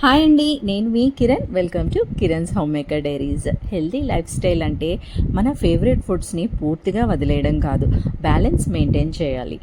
Hi అండి, నేను మీ Kiran. Welcome to Kiran's homemaker diaries. Healthy lifestyle అంటే మన ఫేవరెట్ ఫుడ్స్ని పూర్తిగా వదిలేయడం కాదు, బ్యాలెన్స్ మెయింటైన్ చేయాలి.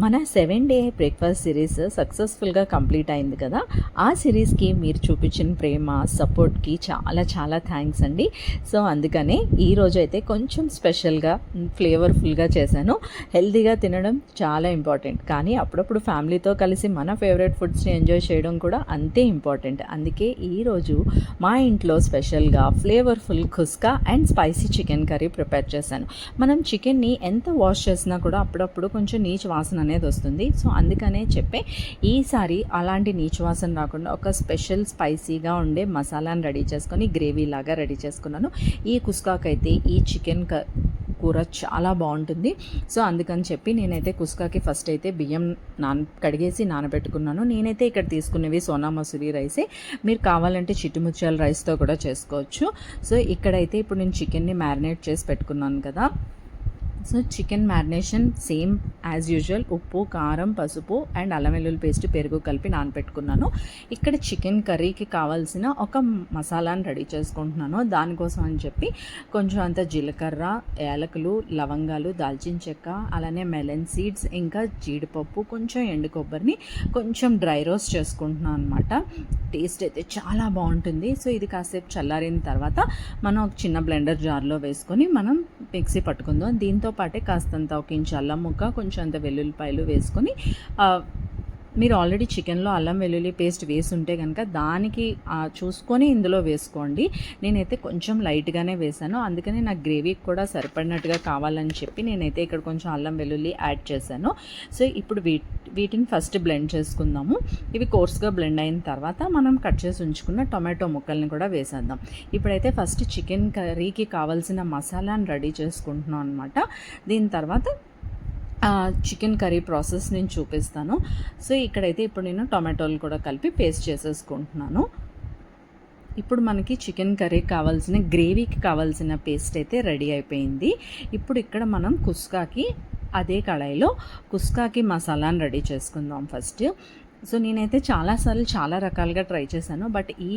మన 7 డే బ్రేక్ఫాస్ట్ సిరీస్ సక్సెస్ఫుల్గా కంప్లీట్ అయింది కదా. ఆ సిరీస్కి మీరు చూపించిన ప్రేమ, సపోర్ట్కి చాలా చాలా థ్యాంక్స్ అండి. సో అందుకనే ఈరోజు అయితే కొంచెం స్పెషల్గా, ఫ్లేవర్ఫుల్గా చేశాను. హెల్తీగా తినడం చాలా ఇంపార్టెంట్, కానీ అప్పుడప్పుడు ఫ్యామిలీతో కలిసి మన ఫేవరెట్ ఫుడ్స్ని ఎంజాయ్ చేయడం కూడా అంతే ఇంపార్టెంట్. అందుకే ఈరోజు మా ఇంట్లో స్పెషల్గా flavourful kuska and spicy chicken curry prepare చేశాను. మనం చికెన్ని ఎంత వాష్ చేసినా కూడా అప్పుడప్పుడు కొంచెం నీచు వాసన అనేది వస్తుంది. సో అందుకనే ఈసారి అలాంటి నీచు వాసన రాకుండా ఒక స్పెషల్ స్పైసీగా ఉండే మసాలాను రెడీ చేసుకొని గ్రేవీ లాగా రెడీ చేసుకున్నాను. ఈ కుస్కాకైతే ఈ చికెన్ కూర చాలా బాగుంటుంది. సో అందుకని చెప్పి నేనైతే కుస్కాకి ఫస్ట్ అయితే బియ్యం కడిగేసి నానబెట్టుకున్నాను. నేనైతే ఇక్కడ తీసుకునేవి సోనా మసూరి రైసే. మీరు కావాలంటే చిట్టుముత్యాల రైస్తో కూడా చేసుకోవచ్చు. సో ఇక్కడైతే ఇప్పుడు నేను చికెన్ని మ్యారినేట్ చేసి పెట్టుకున్నాను కదా. So chicken marination same as usual, ఉప్పు, కారం, పసుపు అండ్ అల్లం వెల్లుల్లి పేస్ట్, పెరుగు కలిపి నానపెట్టుకున్నాను. ఇక్కడ చికెన్ కర్రీకి కావాల్సిన ఒక మసాలాను రెడీ చేసుకుంటున్నాను. దానికోసం అని చెప్పి కొంచెం అంత జీలకర్ర, యాలకులు, లవంగాలు, దాల్చిన చెక్క, అలానే మెలన్ సీడ్స్, ఇంకా జీడిపప్పు, కొంచెం ఎండు కొబ్బరిని కొంచెం డ్రై రోస్ట్ చేసుకుంటున్నాను అనమాట. టేస్ట్ అయితే చాలా బాగుంటుంది. సో ఇది కాసేపు చల్లారిన తర్వాత మనం ఒక చిన్న బ్లెండర్ జార్లో వేసుకొని మనం మిక్సీ పట్టుకుందాం. దీంతో పాటే కాస్తంత ఒక ఇంచు అల్లం ముక్క, కొంచెం అంత వెల్లుల్లిపాయలు వేసుకొని, మీరు ఆల్రెడీ చికెన్లో అల్లం వెల్లుల్లి పేస్ట్ వేసి ఉంటే కనుక దానికి చూసుకొని ఇందులో వేసుకోండి. నేనైతే కొంచెం లైట్గానే వేసాను, అందుకని నాకు గ్రేవీకి కూడా సరిపడినట్టుగా కావాలని చెప్పి నేనైతే ఇక్కడ కొంచెం అల్లం వెల్లుల్లి యాడ్ చేశాను. సో ఇప్పుడు వీటిని ఫస్ట్ బ్లెండ్ చేసుకుందాము. ఇవి కోర్స్గా బ్లెండ్ అయిన తర్వాత మనం కట్ చేసి ఉంచుకున్న టొమాటో ముక్కల్ని కూడా వేసేద్దాం. ఇప్పుడైతే ఫస్ట్ చికెన్ కర్రీకి కావాల్సిన మసాలాను రెడీ చేసుకుంటున్నాం అనమాట. దీని తర్వాత చికెన్ కర్రీ ప్రాసెస్ నేను చూపిస్తాను. సో ఇక్కడైతే ఇప్పుడు నేను టొమాటోలు కూడా కలిపి పేస్ట్ చేసేసుకుంటున్నాను. ఇప్పుడు మనకి చికెన్ కర్రీకి కావాల్సిన, గ్రేవీకి కావాల్సిన పేస్ట్ అయితే రెడీ అయిపోయింది. ఇప్పుడు ఇక్కడ మనం కుస్కాకి అదే కళాయిలో కుస్కాకి మసాలాను రెడీ చేసుకుందాం ఫస్ట్. సో నేనైతే చాలాసార్లు చాలా రకాలుగా ట్రై చేశాను, బట్ ఈ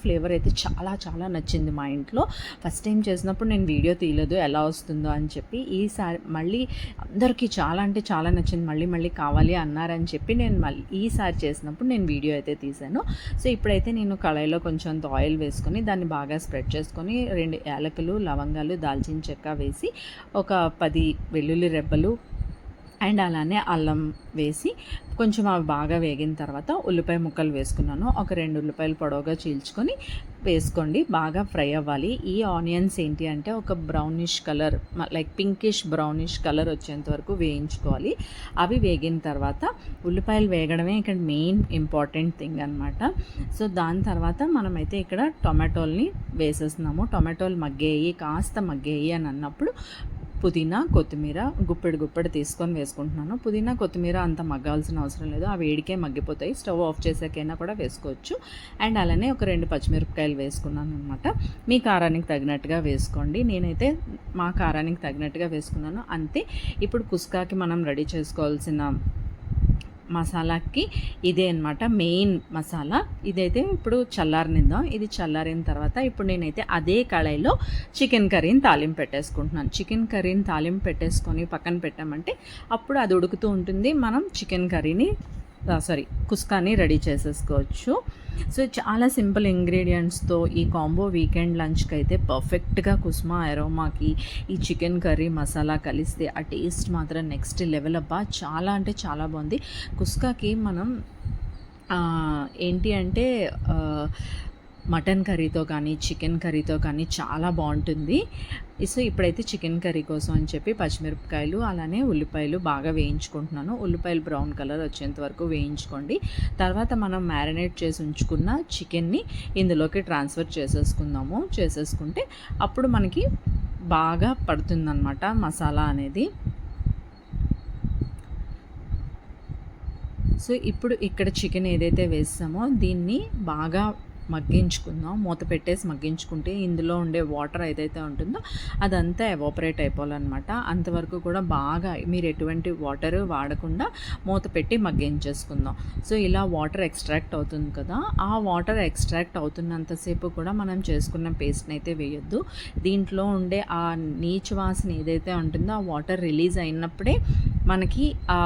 ఫ్లేవర్ అయితే చాలా చాలా నచ్చింది మా ఇంట్లో. ఫస్ట్ టైం చేసినప్పుడు నేను వీడియో తీయలేదు ఎలా వస్తుందో అని చెప్పి. ఈసారి మళ్ళీ అందరికీ చాలా అంటే చాలా నచ్చింది, మళ్ళీ మళ్ళీ కావాలి అన్నారని చెప్పి నేను ఈసారి చేసినప్పుడు నేను వీడియో అయితే తీశాను. సో ఇప్పుడైతే నేను కళాయిలో కొంచెం ఆయిల్ వేసుకొని దాన్ని బాగా స్ప్రెడ్ చేసుకొని 2 యాలకులు, లవంగాలు, దాల్చిన చెక్క వేసి ఒక 10 వెల్లుల్లి రెబ్బలు అండ్ అలానే అల్లం వేసి కొంచెం అవి బాగా వేగిన తర్వాత ఉల్లిపాయ ముక్కలు వేసుకున్నాను. ఒక 2 ఉల్లిపాయలు పొడవుగా చీల్చుకొని వేసుకోండి. బాగా ఫ్రై అవ్వాలి. ఈ ఆనియన్స్ ఏంటి అంటే ఒక brownish colour, like pinkish brownish colour వచ్చేంత వరకు వేయించుకోవాలి. అవి వేగిన తర్వాత ఉల్లిపాయలు వేగడమే ఇక్కడ మెయిన్ ఇంపార్టెంట్ థింగ్ అనమాట. సో దాని తర్వాత మనమైతే ఇక్కడ టొమాటోల్ని వేసేస్తున్నాము. టొమాటోలు కాస్త మగ్గేయి అని అన్నప్పుడు పుదీనా, కొత్తిమీర గుప్పెడు తీసుకొని వేసుకుంటున్నాను. పుదీనా, కొత్తిమీర అంత మగ్గాల్సిన అవసరం లేదు, ఆ వేడికే మగ్గిపోతాయి. స్టవ్ ఆఫ్ చేసాకైనా కూడా వేసుకోవచ్చు. అండ్ అలానే ఒక 2 పచ్చిమిరపకాయలు వేసుకున్నాను అనమాట. మీ కారానికి తగినట్టుగా వేసుకోండి. నేనైతే మా కారానికి తగినట్టుగా వేసుకున్నాను, అంతే. ఇప్పుడు కుస్కాకి మనం రెడీ చేసుకోవాల్సిన మసాలాకి ఇదే అనమాట మెయిన్ మసాలా. ఇదైతే ఇప్పుడు చల్లారనిద్దాం. ఇది చల్లారిన తర్వాత ఇప్పుడు నేనైతే అదే కళాయిలో చికెన్ కర్రీని తాలింపు పెట్టేసుకుంటున్నాను. చికెన్ కర్రీని తాలింపు పెట్టేసుకొని పక్కన పెట్టామంటే అప్పుడు అది ఉడుకుతూ ఉంటుంది, మనం చికెన్ కర్రీని కుస్కాని రెడీ చేసేసుకోవచ్చు. సో చాలా సింపుల్ ఇంగ్రీడియంట్స్తో ఈ కాంబో వీకెండ్ లంచ్కి అయితే పర్ఫెక్ట్గా కుస్మా అరోమాకి ఈ చికెన్ కర్రీ మసాలా కలిస్తే ఆ టేస్ట్ మాత్రం నెక్స్ట్ లెవెల్. అబ్బా చాలా అంటే చాలా బాగుంది. కుస్కాకి మనం ఏంటి అంటే మటన్ కర్రీతో కానీ చికెన్ కర్రీతో కానీ చాలా బాగుంటుంది. సో ఇప్పుడైతే చికెన్ కర్రీ కోసం అని చెప్పి పచ్చిమిరపకాయలు అలానే ఉల్లిపాయలు బాగా వేయించుకుంటున్నాను. ఉల్లిపాయలు బ్రౌన్ కలర్ వచ్చేంత వరకు వేయించుకోండి. తర్వాత మనం మ్యారినేట్ చేసి ఉంచుకున్న చికెన్ని ఇందులోకి ట్రాన్స్ఫర్ చేసేసుకుంటే అప్పుడు మనకి బాగా పడుతుందన్నమాట మసాలా అనేది. సో ఇప్పుడు ఇక్కడ చికెన్ ఏదైతే వేస్తామో దీన్ని బాగా మగ్గించుకుందాం. మూత పెట్టేసి మగ్గించుకుంటే ఇందులో ఉండే వాటర్ ఏదైతే ఉంటుందో అదంతా ఎవాపరేట్ అయిపోవాలన్నమాట. అంతవరకు కూడా బాగా మీరు ఎటువంటి వాటర్ వాడకుండా మూత పెట్టి మగ్గించేసుకుందాం. సో ఇలా వాటర్ ఎక్స్ట్రాక్ట్ అవుతుంది కదా, ఆ వాటర్ ఎక్స్ట్రాక్ట్ అవుతున్నంతసేపు కూడా మనం చేసుకున్న పేస్ట్ని అయితే వేయొద్దు. దీంట్లో ఉండే ఆ నీచు వాసన ఏదైతే ఉంటుందో ఆ వాటర్ రిలీజ్ అయినప్పుడే మనకి ఆ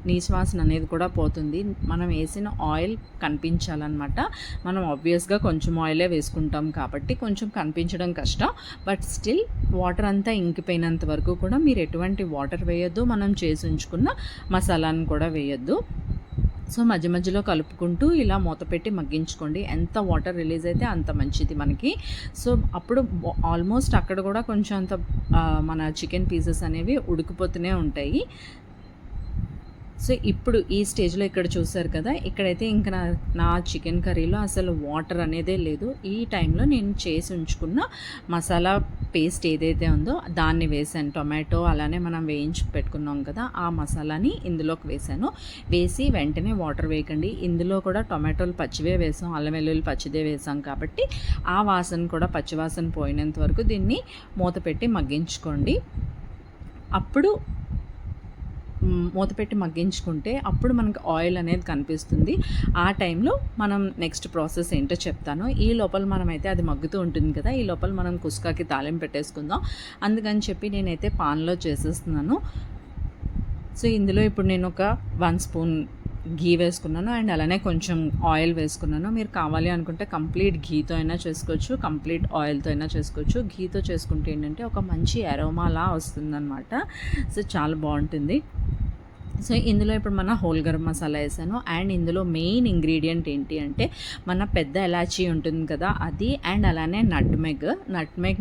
నీచు వాసన అనేది కూడా పోతుంది. మనం వేసిన ఆయిల్ కనిపించాలన్నమాట. మనం ఆబ్వియస్గా కొంచెం ఆయిలే వేసుకుంటాం కాబట్టి కొంచెం కనిపించడం కష్టం. బట్ స్టిల్ వాటర్ అంతా ఇంకిపోయినంత వరకు కూడా మీరు ఎటువంటి వాటర్ వేయొద్దు. మనం చేసి ఉంచుకున్న మసాలాను కూడా వేయొద్దు. సో మధ్య మధ్యలో కలుపుకుంటూ ఇలా మూత పెట్టి మగ్గించుకోండి. ఎంత వాటర్ రిలీజ్ అయితే అంత మంచిది మనకి. సో అప్పుడు ఆల్మోస్ట్ అక్కడ కూడా కొంచెం అంత మన చికెన్ పీసెస్ అనేవి ఉడికిపోతూనే ఉంటాయి. సో ఇప్పుడు ఈ స్టేజ్లో ఇక్కడ చూసారు కదా, ఇక్కడైతే ఇంకా నా చికెన్ కర్రీలో అసలు వాటర్ అనేదే లేదు. ఈ టైంలో నేను చేసి ఉంచుకున్న మసాలా పేస్ట్ ఏదైతే ఉందో దాన్ని వేసాను. టొమాటో అలానే మనం వేయించి పెట్టుకున్నాం కదా, ఆ మసాలాని ఇందులోకి వేసాను. వేసి వెంటనే వాటర్ వేయకండి. ఇందులో కూడా టొమాటోలు పచ్చివే వేసాం, అల్లం వెల్లుల్లి పచ్చిదే వేసాం కాబట్టి ఆ వాసన కూడా పచ్చివాసన పోయినంత వరకు దీన్ని మూత పెట్టి మగ్గించుకోండి. అప్పుడు మూత పెట్టి మగ్గించుకుంటే అప్పుడు మనకు ఆయిల్ అనేది కనిపిస్తుంది. ఆ టైంలో మనం నెక్స్ట్ ప్రాసెస్ ఏంటో చెప్తాను. ఈ లోపల మనమైతే అది మగ్గుతూ ఉంటుంది కదా, ఈ లోపల మనం కుస్కాకి తాలింపు పెట్టేసుకుందాం. అందుకని చెప్పి నేనైతే పాన్లో చేసేస్తున్నాను. సో ఇందులో ఇప్పుడు నేను ఒక 1 స్పూన్ ఘీ వేసుకున్నాను అండ్ అలానే కొంచెం ఆయిల్ వేసుకున్నాను. మీరు కావాలి అనుకుంటే కంప్లీట్ ఘీతో అయినా చేసుకోవచ్చు, కంప్లీట్ ఆయిల్తో అయినా చేసుకోవచ్చు. ఘీతో చేసుకుంటే ఏంటంటే ఒక మంచి అరోమాలా వస్తుందన్నమాట. సో చాలా బాగుంటుంది. సో ఇందులో ఇప్పుడు మన హోల్ గరం మసాలా వేసాను అండ్ ఇందులో మెయిన్ ఇంగ్రీడియంట్ ఏంటి అంటే మన పెద్ద ఎలాచీ ఉంటుంది కదా అది, అండ్ అలానే నట్మెగ్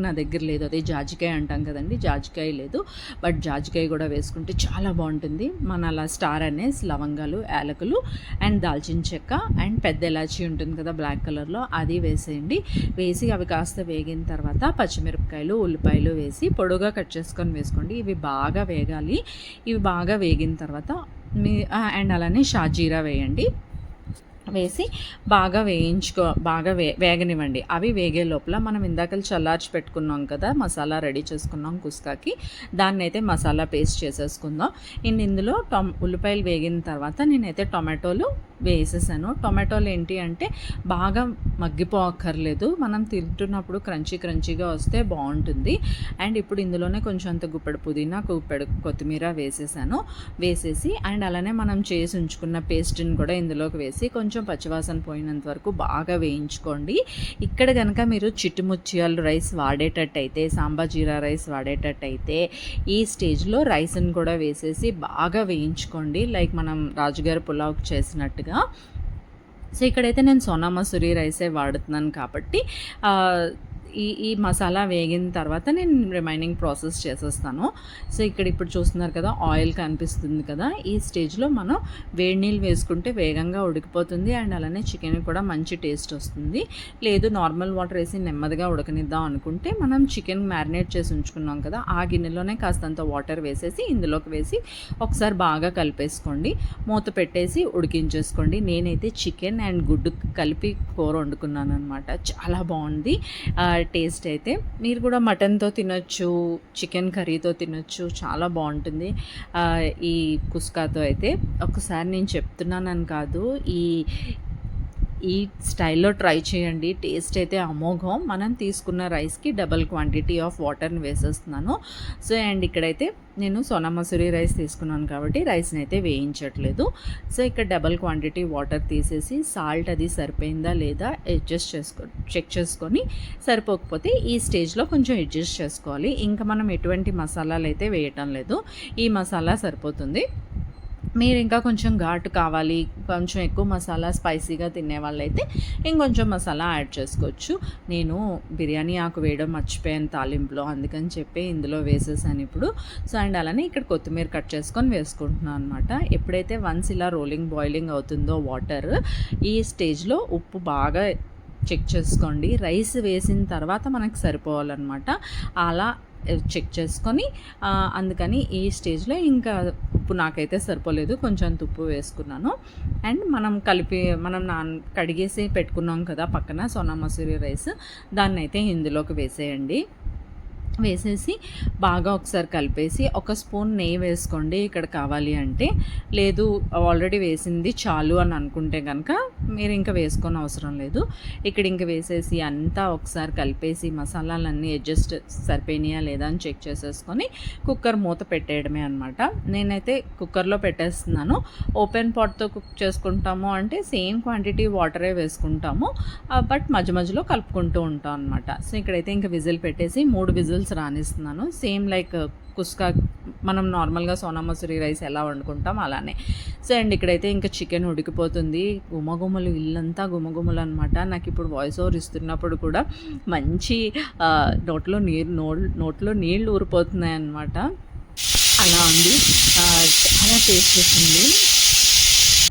నా దగ్గర లేదు, అదే జాజికాయ అంటాం కదండి, జాజికాయ లేదు. బట్ జాజికాయ కూడా వేసుకుంటే చాలా బాగుంటుంది. మన అలా స్టార్ అనేస్, లవంగాలు, యాలకులు అండ్ దాల్చిన చెక్క అండ్ పెద్ద ఎలాచీ ఉంటుంది కదా బ్లాక్ కలర్లో, అది వేసేయండి. వేసి అవి కాస్త వేగిన తర్వాత పచ్చిమిరపకాయలు, ఉల్లిపాయలు వేసి పొడుగా కట్ చేసుకొని వేసుకోండి. ఇవి బాగా వేగాలి. ఇవి బాగా వేగిన తర్వాత అండ్ అలానే షాజీరా వేయండి. వేసి బాగా వేగనివ్వండి. అవి వేగే లోపల మనం ఇందాక చల్లార్చి పెట్టుకున్నాం కదా, మసాలా రెడీ చేసుకున్నాం కుస్కాకి, దాన్ని అయితే మసాలా పేస్ట్ చేసేసుకుందాం. ఇందులో ఉల్లిపాయలు వేగిన తర్వాత నేనైతే టొమాటోలు వేసేసాను. టొమాటోలు ఏంటి అంటే బాగా మగ్గిపోక్కర్లేదు, మనం తింటున్నప్పుడు క్రంచీగా వస్తే బాగుంటుంది. అండ్ ఇప్పుడు ఇందులోనే కొంచెం అంత గుప్పెడు పుదీనా, గుప్పెడు కొత్తిమీర వేసేసి అండ్ అలానే మనం చేసి ఉంచుకున్న పేస్ట్ని కూడా ఇందులోకి వేసి కొంచెం పచ్చివాసన పోయినంత వరకు బాగా వేయించుకోండి. ఇక్కడ కనుక మీరు చిట్టుముత్యాలు రైస్ వాడేటట్టయితే, సాంబా జీరా రైస్ వాడేటట్టయితే ఈ స్టేజ్లో రైస్ని కూడా వేసేసి బాగా వేయించుకోండి, లైక్ మనం రాజుగారి పులావ్ చేసినట్టుగా. సో ఇక్కడైతే నేను సోనా మసూరి రైసే వాడుతున్నాను కాబట్టి ఈ మసాలా వేగిన తర్వాత నేను రిమైనింగ్ ప్రాసెస్ చేసేస్తాను. సో ఇప్పుడు చూస్తున్నారు కదా, ఆయిల్ కనిపిస్తుంది కదా, ఈ స్టేజ్లో మనం వేడి నీళ్ళు వేసుకుంటే వేగంగా ఉడికిపోతుంది అండ్ అలానే చికెన్ కూడా మంచి టేస్ట్ వస్తుంది. లేదు నార్మల్ వాటర్ వేసి నెమ్మదిగా ఉడకనిద్దాం అనుకుంటే మనం చికెన్ మ్యారినేట్ చేసి ఉంచుకున్నాం కదా, ఆ గిన్నెలోనే కాస్తంత వాటర్ వేసేసి ఇందులోకి వేసి ఒకసారి బాగా కలిపేసుకోండి. మూత పెట్టేసి ఉడికించేసుకోండి. నేనైతే చికెన్ అండ్ గుడ్డు కలిపి కూర వండుకున్నాను అనమాట. చాలా బాగుంది టేస్ట్ అయితే. మీరు కూడా మటన్తో తినొచ్చు, చికెన్ కర్రీతో తినొచ్చు, చాలా బాగుంటుంది ఈ కుస్కాతో అయితే. ఒకసారి నేను చెప్తున్నానని కాదు, ఈ స్టైల్లో ట్రై చేయండి. టేస్ట్ అయితే అమోఘం. మనం తీసుకున్న రైస్కి డబల్ క్వాంటిటీ ఆఫ్ వాటర్ని వేసేస్తున్నాను. సో అండ్ ఇక్కడైతే నేను సోనా మసూరి రైస్ తీసుకున్నాను కాబట్టి రైస్ని అయితే వేయించట్లేదు. సో ఇక్కడ డబల్ క్వాంటిటీ వాటర్ తీసేసి సాల్ట్ అది సరిపోయిందా లేదా చెక్ చేసుకొని, సరిపోకపోతే ఈ స్టేజ్లో కొంచెం అడ్జస్ట్ చేసుకోవాలి. ఇంకా మనం ఎటువంటి మసాలాలు అయితే వేయటం లేదు, ఈ మసాలా సరిపోతుంది. మీరు ఇంకా కొంచెం ఘాటు కావాలి, కొంచెం ఎక్కువ మసాలా స్పైసీగా తినే వాళ్ళైతే ఇంకొంచెం మసాలా యాడ్ చేసుకోవచ్చు. నేను బిర్యానీ ఆకు వేయడం మర్చిపోయాను తాలింపులో, అందుకని చెప్పి ఇందులో వేసేసాను ఇప్పుడు. సో అండ్ అలానే ఇక్కడ కొత్తిమీర కట్ చేసుకొని వేసుకుంటున్నాను అనమాట. ఎప్పుడైతే వన్స్ ఇలా బాయిలింగ్ అవుతుందో వాటర్, ఈ స్టేజ్లో ఉప్పు బాగా చెక్ చేసుకోండి. రైస్ వేసిన తర్వాత మనకు సరిపోవాలన్నమాట. అలా చెక్ చేసుకొని అందుకని ఈ స్టేజ్లో ఇంకా ఉప్పు నాకైతే సరిపోలేదు, కొంచెం ఉప్పు వేసుకున్నాను. అండ్ మనం కడిగేసి పెట్టుకున్నాం కదా పక్కన సోనా మసూరి రైస్, దాన్ని అయితే ఇందులోకి వేసేసి బాగా ఒకసారి కలిపేసి ఒక స్పూన్ నెయ్యి వేసుకోండి ఇక్కడ కావాలి అంటే. లేదు ఆల్రెడీ వేసింది చాలు అని అనుకుంటే కనుక మీరు ఇంకా వేసుకొని అవసరం లేదు. ఇక్కడ ఇంక వేసేసి అంతా ఒకసారి కలిపేసి మసాలాలన్నీ అడ్జస్ట్ సరిపోయినాయా లేదా అని చెక్ చేసేసుకొని కుక్కర్ మూత పెట్టేయడమే అనమాట. నేనైతే కుక్కర్లో పెట్టేస్తున్నాను. ఓపెన్ పాట్తో కుక్ చేసుకుంటాము అంటే సేమ్ క్వాంటిటీ వాటరే వేసుకుంటాము, బట్ మధ్య మధ్యలో కలుపుకుంటూ ఉంటాం అనమాట. సో ఇక్కడైతే ఇంకా విజిల్ పెట్టేసి 3 విజిల్స్ రానిస్తున్నాను. సేమ్ లైక్ కుస్కా మనం నార్మల్గా సోనా మసూరి రైస్ ఎలా వండుకుంటాం అలానే. సో అండ్ ఇక్కడైతే ఇంకా చికెన్ ఉడికిపోతుంది. గుమగుమలు, ఇల్లంతా గుమగుమలు అనమాట. నాకు ఇప్పుడు వాయిస్ ఓవర్ ఇస్తున్నప్పుడు కూడా మంచి నోట్లో నీళ్ళు ఊరిపోతున్నాయి అనమాట. అలా ఉంది, చాలా టేస్ట్ వస్తుంది.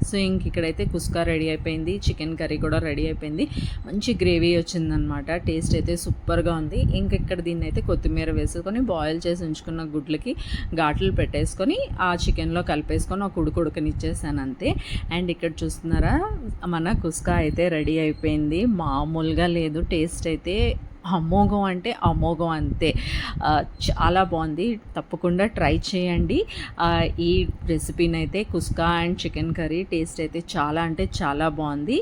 సో ఇంక ఇక్కడైతే కుస్కా రెడీ అయిపోయింది, చికెన్ కర్రీ కూడా రెడీ అయిపోయింది. మంచి గ్రేవీ వచ్చిందనమాట. టేస్ట్ అయితే సూపర్గా ఉంది. ఇంక ఇక్కడ దీన్ని అయితే కొత్తిమీర వేసుకొని బాయిల్ చేసి ఉంచుకున్న గుడ్లకి ఘాట్లు పెట్టేసుకొని ఆ చికెన్లో కలిపేసుకొని ఒక ఉడకనిచ్చేసాను అంతే. అండ్ ఇక్కడ చూస్తున్నారా మన కుస్కా అయితే రెడీ అయిపోయింది. మామూలుగా లేదు, టేస్ట్ అయితే అమోఘం అంటే అమోఘం అంతే. చాలా బాగుంది, తప్పకుండా ట్రై చేయండి ఈ రెసిపీని అయితే. Kuska and chicken curry taste అయితే చాలా అంటే చాలా బాగుంది.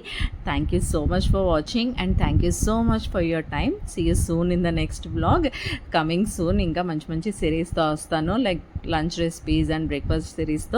Thank you so much for watching and thank you so much for your time. See you soon in the next vlog. Coming soon ఇంకా మంచి మంచి సిరీస్తో వస్తాను, like lunch recipes and breakfast సిరీస్తో.